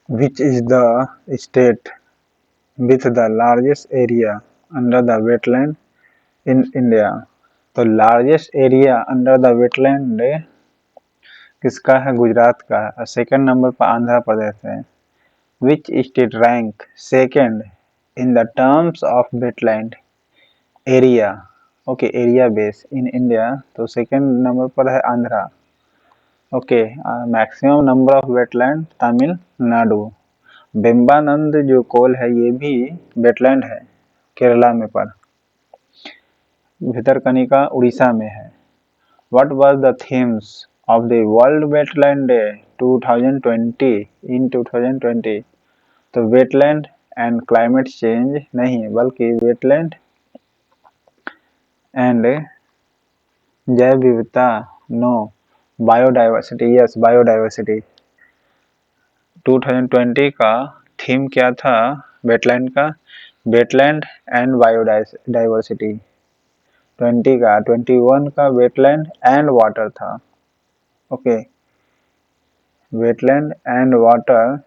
Which is the state with the largest area under the wetland in India? तो largest area under the wetland किसका है? गुजरात का है। और सेकंड नंबर पर आंध्र प्रदेश है। Which state rank second in the terms of wetland area? Okay, area base in India, तो second number पर है Andhra. Okay, maximum number of wetland Tamil Nadu. Vembanad जो कोल है ये भी वेटलैंड है केरला में, पर भितरकनिका उड़ीसा में है। What was the themes of the World Wetland Day 2020 in 2020? तो वेटलैंड एंड क्लाइमेट चेंज नहीं, बल्कि वेटलैंड एंड जैव विविधता, नो, बायोडाइवर्सिटी, यस बायोडाइवर्सिटी। 2020 का थीम क्या था वेटलैंड का? Wetland and biodiversity. 21 का वेटलैंड एंड वाटर था। ओके, वेटलैंड एंड वाटर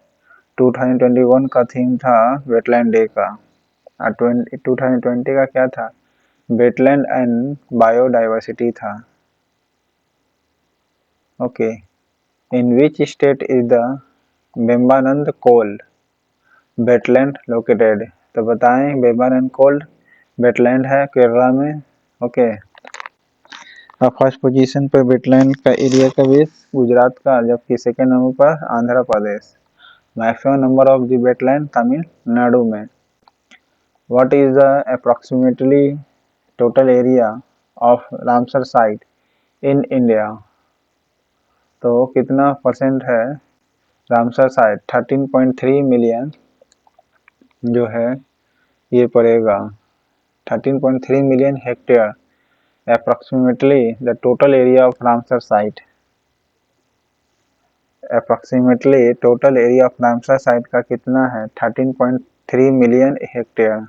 2021 का थीम था वेटलैंड डे का। 2020 का क्या था? वेटलैंड एंड बायोडाइवर्सिटी था। Okay, in which state is the Vembanad Kol wetland located? तो बताएं, बेम्बानंद कोल वेटलैंड है केरला में। ओके, फर्स्ट पोजीशन पर वेटलैंड का एरिया का बेस गुजरात का, जबकि सेकेंड नंबर पर Andhra Pradesh. Maximum number of the wetland Tamil Nadu में। What is the approximately total area of Ramsar site in India? तो कितना परसेंट है रामसर साइट? 13.3 मिलियन जो है ये पड़ेगा 13.3 million hectare. approximately the total area of Ramsar site, approximately total area of Ramsar site का कितना है? 13.3 मिलियन हेक्टेयर।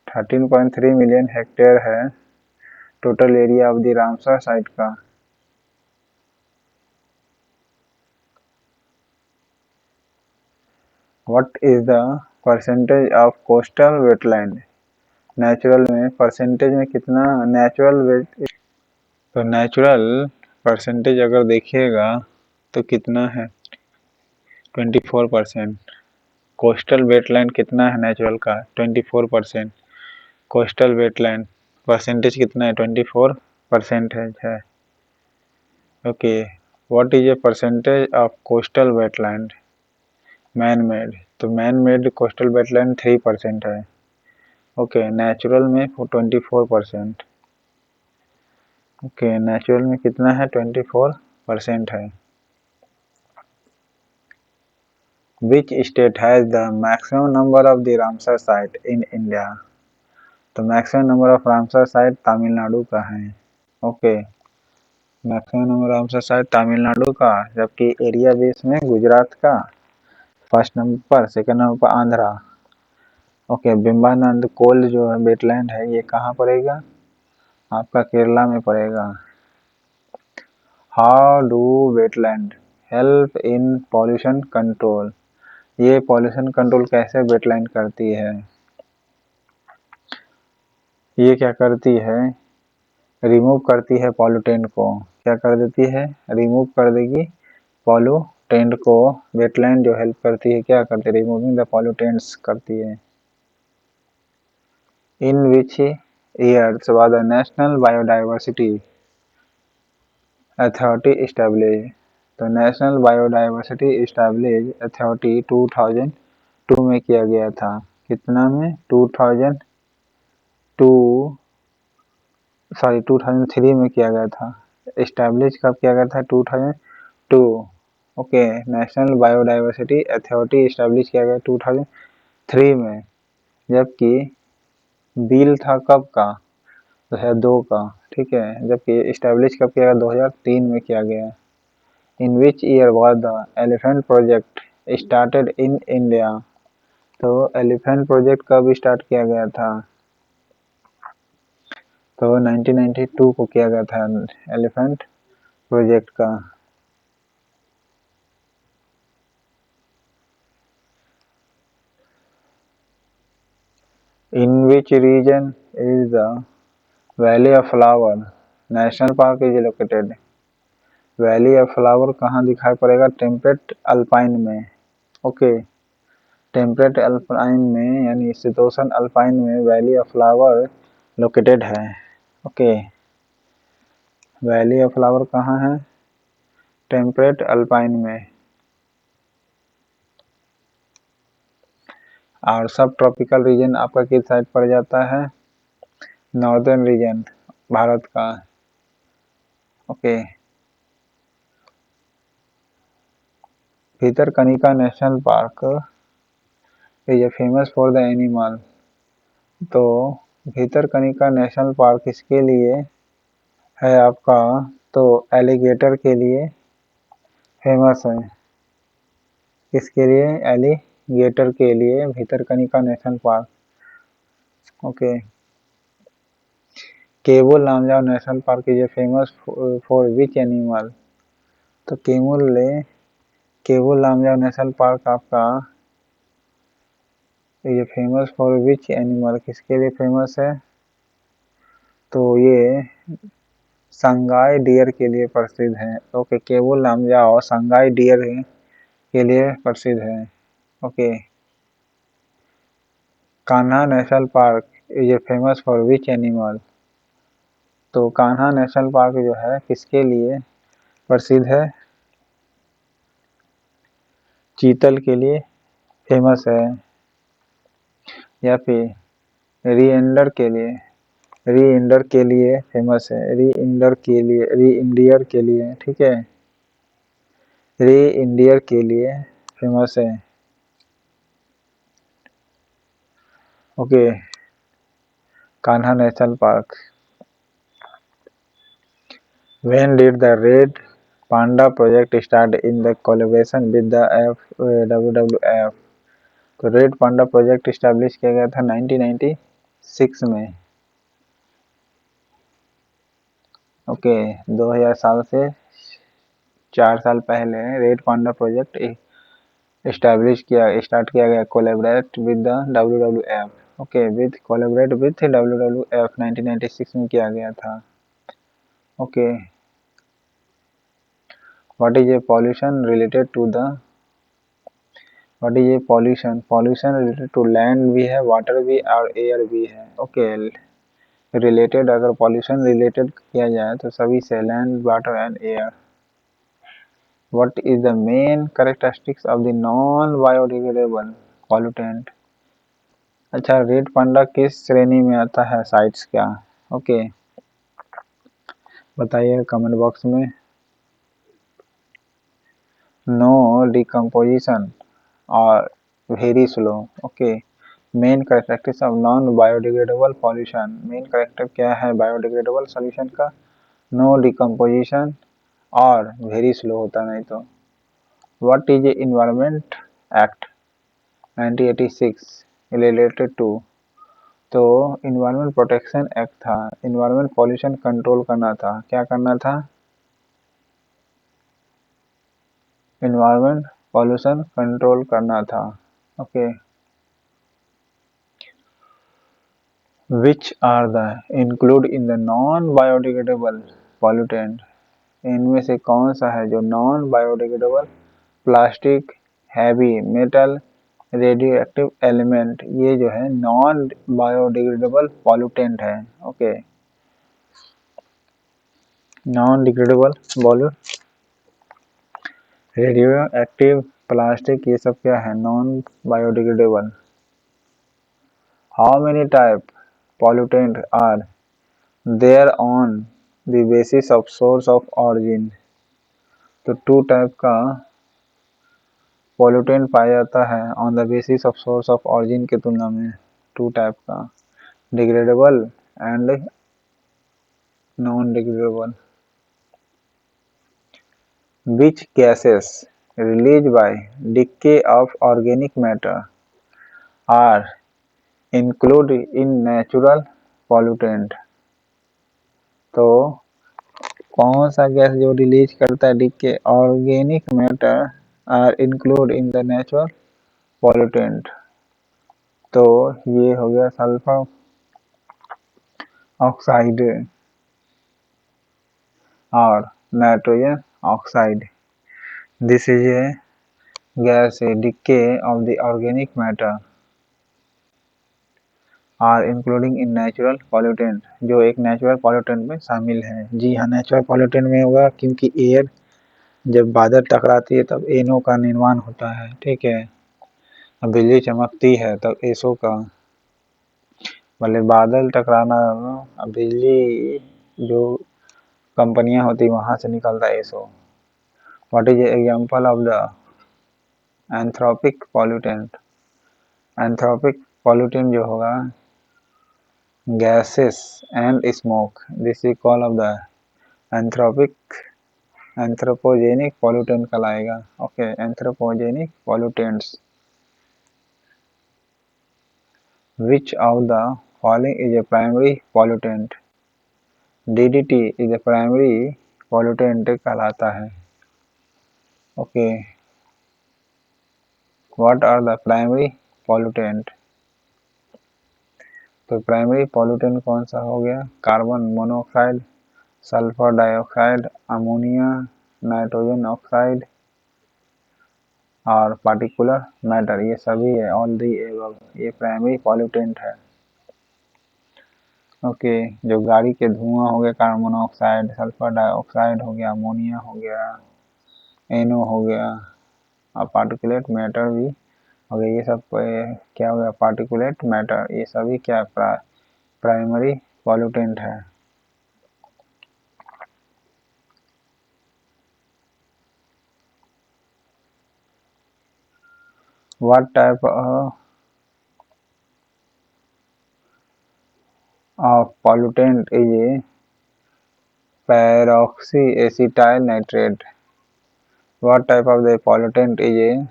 13.3 मिलियन हेक्टेयर है total area of the Ramsar site का। What is the percentage of coastal wetland? Natural में percentage में कितना natural wait? तो natural percentage अगर देखिएगा तो कितना है? 24%। कोस्टल वेटलैंड कितना है नेचुरल का? 24%। कोस्टल वेटलैंड परसेंटेज कितना है? 24% है। Okay, what is a percentage of coastal wetland man made? तो मैन मेड कोस्टल वेटलैंड 3% है। ओके, नेचुरल में 24%। ओके, नेचुरल में कितना है? 24% है। Which state has the maximum number of the Ramsar site in India? तो maximum number of Ramsar site Tamil Nadu का है। Okay, maximum number of Ramsar site Tamil Nadu का, जबकि एरिया बेस में गुजरात का फर्स्ट नंबर पर, सेकंड नंबर पर आंध्रा। ओके, बिम्बानंद कोल जो है वेटलैंड है ये कहाँ पड़ेगा? आपका केरला में पड़ेगा। How do wetland help in pollution control? ये पॉल्यूशन कंट्रोल कैसे वेटलैंड करती है? ये क्या करती है? रिमूव करती है पॉल्यूटेंट को। क्या कर देती है? रिमूव कर देगी पॉल्यूटेंट को। वेटलैंड जो हेल्प करती है क्या करती है? रिमूविंग द पॉल्यूटेंट्स करती है। In which years was the national biodiversity authority establish? तो नेशनल बायोडाइवर्सिटी एस्टैब्लिश अथॉरिटी 2002 में किया गया था। कितना में? 2003 में किया गया था। एस्टैब्लिश कब किया गया था? 2002। Okay, national biodiversity authority establish किया गया 2003 में, जबकि बिल था कब का? 2002 का। ठीक है, जबकि एस्टैब्लिश कब किया गया? 2003 में किया गया। In which year was the elephant project started in India? तो एलिफेंट प्रोजेक्ट कब स्टार्ट किया गया था? तो 1992 को किया गया था एलिफेंट प्रोजेक्ट का। In which region is the valley of flower national park is located? Valley of flower कहाँ दिखाई पड़ेगा? टेम्परेट अल्पाइन में। ओके, टेम्परेट अल्पाइन में यानी शीतोष्ण अल्पाइन में वैली ऑफ फ्लावर लोकेटेड है। ओके, वैली ऑफ फ्लावर कहाँ है? टेम्परेट अल्पाइन में। और सब ट्रॉपिकल रीजन आपका किस साइड पड़ जाता है? नॉर्दर्न रीजन भारत का। Okay, Bhitarkanika national park is famous for the animal. तो भितरकनिका नेशनल पार्क किसके लिए है आपका? तो एलिगेटर के लिए फेमस है। किसके लिए? एलिगेटर के लिए Bhitarkanika national park. Okay, Keibul Lamjao national park is famous for which animal? तो केबुल लामजाओ नेशनल पार्क आपका ये फेमस फॉर विच एनिमल किसके लिए फेमस है? तो ये संगाई डियर के लिए प्रसिद्ध है। ओके, केबुल लामजाओ संगाई डियर के लिए प्रसिद्ध है। Okay, Kanha national park is famous for which animal? तो कान्हा नेशनल पार्क जो है किसके लिए प्रसिद्ध है? चीतल के लिए फेमस है, या फिर रीइंडर के लिए? रीइंडर के लिए फेमस है, रीइंडियर के लिए, ठीक है, रीइंडियर के लिए फेमस है। Okay, Kanha national park. When did the Red Panda project start in the collaboration with the WWF? तो रेड पांडा प्रोजेक्ट स्टैब्लिश किया गया था 1996 में। ओके, 2000 साल से 4 साल पहले रेड पांडा प्रोजेक्ट स्टार्ट किया गया collaborate with the WWF। Okay, with collaborate with WWF 1996 में किया गया था। Okay, what is a pollution related to the what is a pollution? Pollution related to land भी है, वाटर भी और एयर भी है। ओके, रिलेटेड अगर पॉल्यूशन रिलेटेड किया जाए तो सभी से land, water and air. What is the main characteristics of the non biodegradable pollutant? अच्छा, रेड पांडा किस श्रेणी में आता है? साइट्स क्या? ओके, बताइए कमेंट बॉक्स में। नो डिकम्पोजिशन और very slow. Okay, main characteristics of non biodegradable pollution. Main character क्या है बायोडिग्रेडेबल सॉल्यूशन का? नो डिकम्पोजिशन और वेरी स्लो होता नहीं तो। What is a environment act 1986 related to? तो इन्वायरमेंट प्रोटेक्शन एक्ट था, इन्वायरमेंट पॉल्यूशन कंट्रोल करना था। क्या करना था? इन्वायरमेंट पॉल्यूशन कंट्रोल करना था। Okay, which are the include in the non biodegradable pollutant? इनमें से कौन सा है जो non biodegradable? Plastic, heavy metal, radio active element, ये जो है नॉन बायोडिग्रेडेबल पॉल्यूटेंट है। ओके, नॉन डिग्रेडेबल बोलो, रेडियो एक्टिव, प्लास्टिक, ये सब क्या है? Non biodegradable. How many type pollutant are there on the basis of source of origin? तो 2 टाइप का पॉल्यूटेंट पाया जाता है on the basis of source of origin के तुलना में। 2 टाइप का, degradable and non degradable. Which gases released by decay of organic matter are included in natural pollutant? तो कौन सा गैस जो रिलीज करता है decay organic matter are include in the natural pollutant? तो ये हो गया सल्फर ऑक्साइड और nitrogen oxide. This is a gas decay of the organic matter are including in natural pollutant, जो एक नेचुरल पॉल्यूटेंट में शामिल है। जी हाँ, नेचुरल पॉल्यूटेंट में होगा, क्योंकि एयर जब बादल टकराती है तब एनओ का निर्माण होता है। ठीक है, अब बिजली चमकती है तब एसओ का, मतलब बादल टकराना, अब बिजली जो कंपनियां होती वहां से निकलता है SO. What is example of the anthropic pollutant? Anthropic pollutant जो होगा gases and smoke, this is call of the anthropic anthropogenic pollutant कहलाएगा। ओके, anthropogenic pollutants. Which of the following is a primary pollutant? DDT is a primary pollutant कहलाता है। Okay, what are the primary pollutant? तो primary pollutant कौन सा हो गया? Carbon monoxide, sulphur dioxide, ammonia, nitrogen oxide और पार्टिकुलर मैटर, ये सभी है, ऑल दी एबव, ये प्राइमरी पॉल्यूटेंट है। ओके, जो गाड़ी के धुआं हो गया कार्बन मोनोऑक्साइड, सल्फर डाइऑक्साइड हो गया, अमोनिया हो गया, एनओ हो गया और पार्टिकुलेट मैटर भी हो गया। ये सब क्या हो गया? पार्टिकुलेट मैटर, ये सभी क्या प्राइमरी पॉल्यूटेंट है। What type of pollutant is peroxy acetyl nitrate? What type of the pollutant is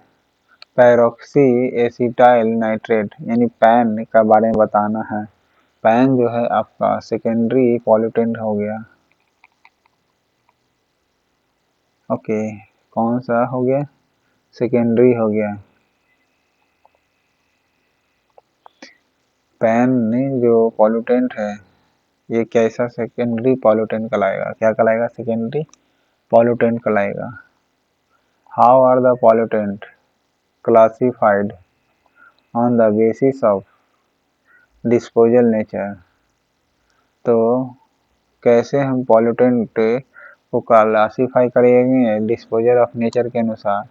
peroxy acetyl nitrate, यानी पैन का बारे में बताना है। पैन जो है आपका सेकेंडरी पॉल्यूटेंट हो गया। ओके, कौन सा हो गया? सेकेंडरी हो गया। पैन जो पॉल्यूटेंट है ये कैसा सेकेंडरी पॉल्यूटेंट कहलाएगा? क्या कहलाएगा? सेकेंडरी पॉल्यूटेंट कहलाएगा। How are the pollutant classified on the basis of disposal nature? तो कैसे हम पॉल्यूटेंट को क्लासीफाई करेंगे डिस्पोजल ऑफ नेचर के अनुसार?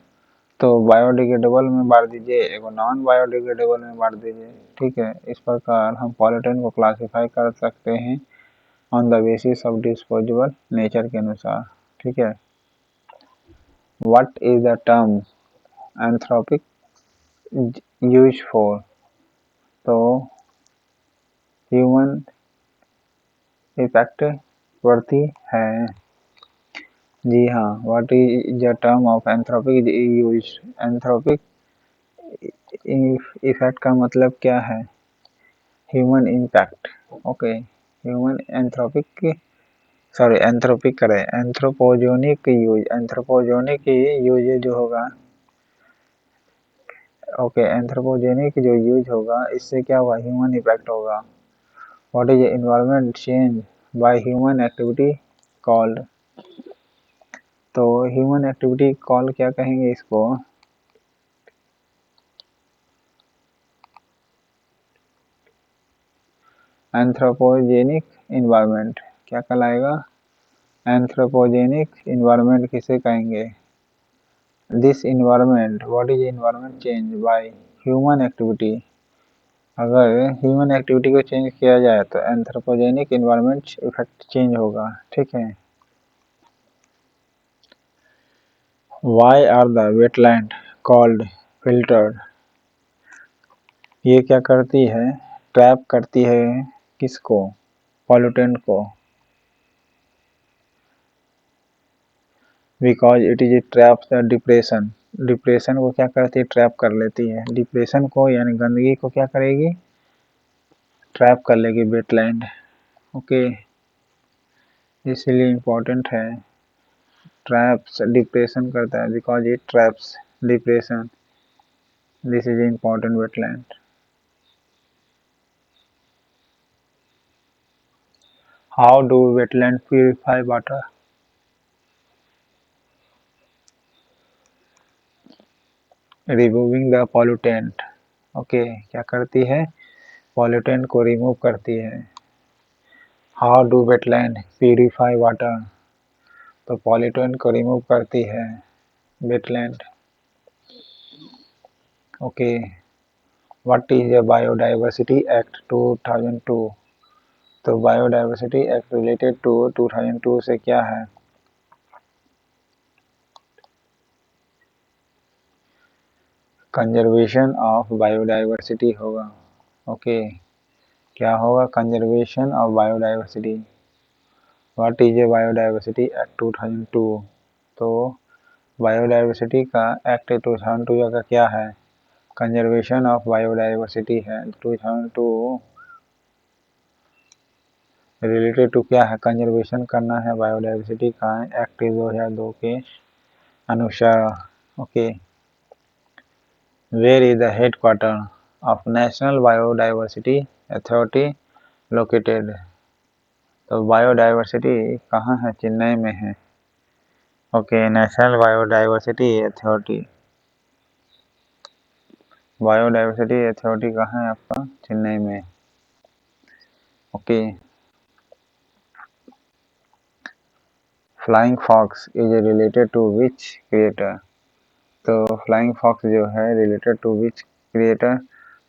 तो बायोडिग्रेडेबल में बांट दीजिए, एगो नॉन बायोडिग्रेडेबल में बांट दीजिए। ठीक है, इस प्रकार हम पॉल्यूटेंट को क्लासीफाई कर सकते हैं on the basis of disposable nature के अनुसार। ठीक है, what is the term Anthropic use for? तो ह्यूमन इफेक्ट प्रति है। जी हाँ, what is the term of Anthropic use? Anthropic effect का मतलब क्या है? Human impact. Okay, human Anthropic, sorry Anthropic करें, एंथ्रोपोजोनिक यूज, एंथ्रोपोजोनिक यूज जो होगा। ओके, एंथ्रोपोजेनिक जो यूज होगा इससे क्या होगा? ह्यूमन इफेक्ट होगा। What is environment change by human activity called? तो ह्यूमन एक्टिविटी कॉल क्या कहेंगे इसको? Anthropogenic environment. क्या कहलाएगा? एंथ्रोपोजेनिक इन्वायरमेंट किसे कहेंगे? This environment, what is environment change by human activity? अगर ह्यूमन एक्टिविटी को चेंज किया जाए तो एंथ्रोपोजेनिक इन्वायरमेंट इफेक्ट चेंज होगा। ठीक है, why are the wetland called filtered? ये क्या करती है? ट्रैप करती है किसको? पॉल्यूटेंट को। Because it is trap the depression, depression को क्या करती है? ट्रैप कर लेती है। डिप्रेशन को यानी गंदगी को क्या करेगी? ट्रैप कर लेगी वेटलैंड। ओके, इसलिए इम्पोर्टेंट है। ट्रैप्स डिप्रेशन करता है, because it traps depression, this is important wetland. How do wetlands purify water? Removing the pollutant. Okay क्या करती है? पॉल्यूटेंट को रिमूव करती है। How do wetland purify water? तो पॉल्यूटेंट को रिमूव करती है wetland. Okay what is the biodiversity act 2002? तो बायोडाइवर्सिटी एक्ट रिलेटेड टू 2002 से क्या है? कंजर्वेशन ऑफ बायोडाइवर्सिटी होगा। ओके क्या होगा? Conservation of biodiversity. What is A biodiversity act 2002? तो बायोडाइवर्सिटी का एक्ट 2002 का क्या है? कंजर्वेशन ऑफ बायोडाइवर्सिटी है। 2002 रिलेटेड टू क्या है? कंजर्वेशन करना है बायोडाइवर्सिटी का एक्ट 2002 के अनुसार। Okay where is the headquarter of national biodiversity authority located? तो बायोडाइवर्सिटी कहाँ है? चेन्नई में है। Okay national biodiversity authority. Biodiversity authority कहाँ है आपका? चेन्नई में। Okay flying fox is related to which creature? तो फ्लाइंग फॉक्स जो है related to which creature?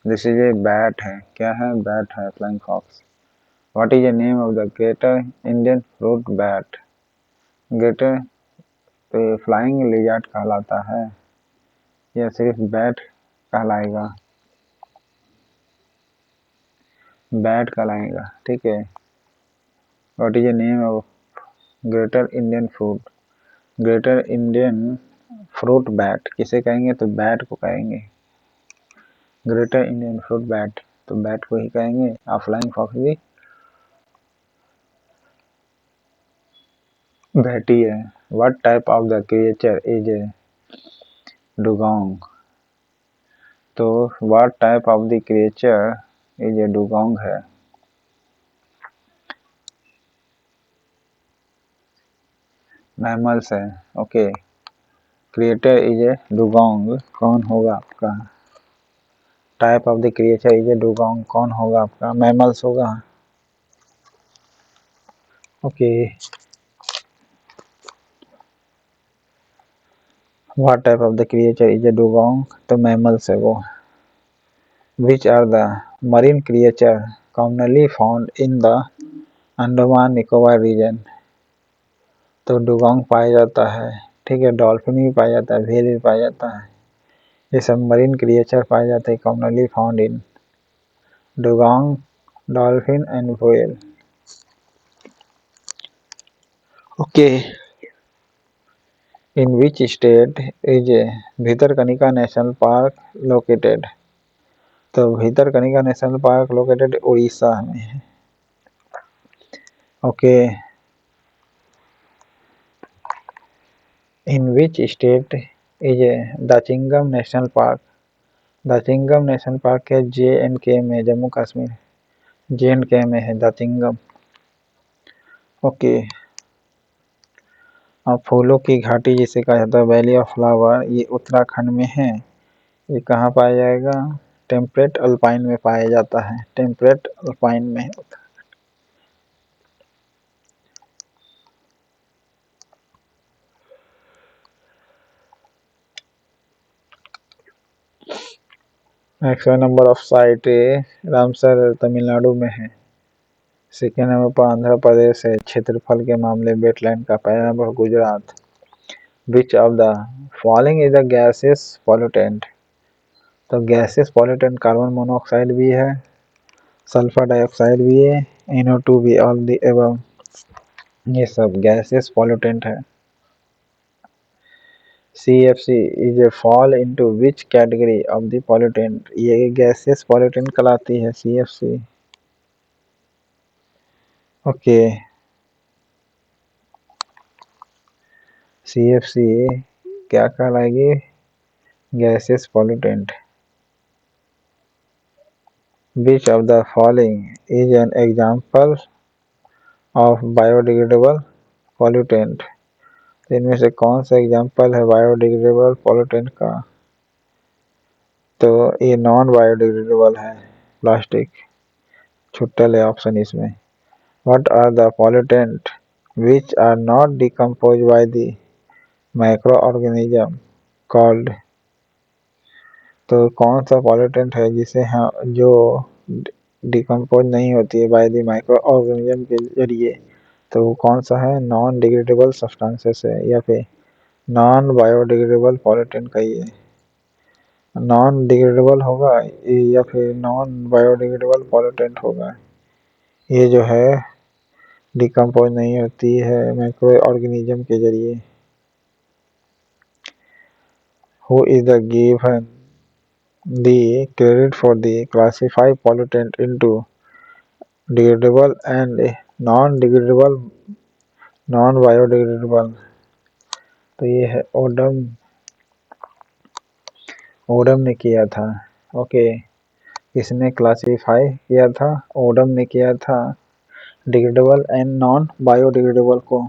This is a bat है। क्या है? बैट है flying fox. What is the name of the greater Indian fruit bat? Greater तो flying lizard कहलाता है या सिर्फ बैट कहलाएगा? बैट कहलाएगा। ठीक है what is the name of greater Indian fruit? Greater Indian fruit bat किसे कहेंगे? तो बैट को कहेंगे। ग्रेटर इंडियन फ्रूट बैट तो बैट को ही कहेंगे। और फ्लाइंग फॉक्स भी बैटी है। What type of the creature is a dugong? तो what type of the creature is a dugong है। मैमल्स है। Okay creator is a dugong कौन होगा आपका? Type of the creature is a dugong कौन होगा आपका? मैमल्स होगा। Okay what type of the creature is a dugong? तो मैमल्स है वो। Which are the marine creature commonly found in the Andaman Nicobar region? तो डुगोंग पाया जाता है। ठीक है डॉल्फिन भी पाया जाता है, व्हेल भी पाया जाता है। ये सब मरीन क्रिएचर पाए जाते हैं commonly found in dugong, dolphin and whale. Okay in which state is a Bhitarkanika national park located? तो Bhitarkanika national park located Orissa में है। Okay in which state is a Dachigam national park? Dachigam national park है JNK में, Jammu Kashmir JNK में है Dachigam. Okay अब फूलों की घाटी जिसे कहा जाता है वैली ऑफ फ्लावर, ये उत्तराखंड में है। ये कहाँ पाया जाएगा? टेम्परेट अल्पाइन में पाया जाता है। टेम्परेट अल्पाइन में। Next number of site Ramsar Tamil Nadu में है। सेकेंड नंबर पर आंध्र प्रदेश है। क्षेत्रफल के मामले वेटलैंड का। पहला number Gujarat. Which of the following is the gases pollutant? तो गैसेस पॉल्यूटेंट कार्बन मोनोऑक्साइड भी है, सल्फर डाइऑक्साइड भी है, NO2 भी। ऑल द एबव ये सब गैसेस पॉल्यूटेंट है। CFC is a fall into which category of the pollutant? ये गैसेस पॉल्यूटेंट कहलाती है CFC। ओके CFC क्या कहलाएगी? Gases pollutant. Which of the following is an example of biodegradable pollutant. इनमें से कौन सा एग्जाम्पल है बायोडिग्रेडेबल पॉल्यूटेंट का? तो ये नॉन बायोडिग्रेडेबल है प्लास्टिक, छुट्टल है ऑप्शन इसमें। What are the pollutant which are not decompose by the micro organism called? तो कौन सा पॉल्यूटेंट है जिसे जो डिकम्पोज नहीं होती है बाय द माइक्रो ऑर्गेनिज्म के जरिए, तो वो कौन सा है? नॉन डिग्रेडेबल सब्सटेंसेस है या फिर नॉन बायोडिग्रेडेबल पॉल्यूटेंट कहिए। नॉन डिग्रेडेबल होगा या फिर नॉन बायोडिग्रेडेबल पॉल्यूटेंट होगा? ये जो है डिकम्पोज नहीं होती है माइक्रो ऑर्गेनिज्म के जरिए। Who is the given the credit for the classify pollutant into degradable and non-degradable, non-biodegradable? तो ये है ओडम ने किया था। ओके, किसने क्लासिफाई किया था? ओडम ने किया था डिग्रेडेबल एंड नॉन बायोडिग्रेडेबल को।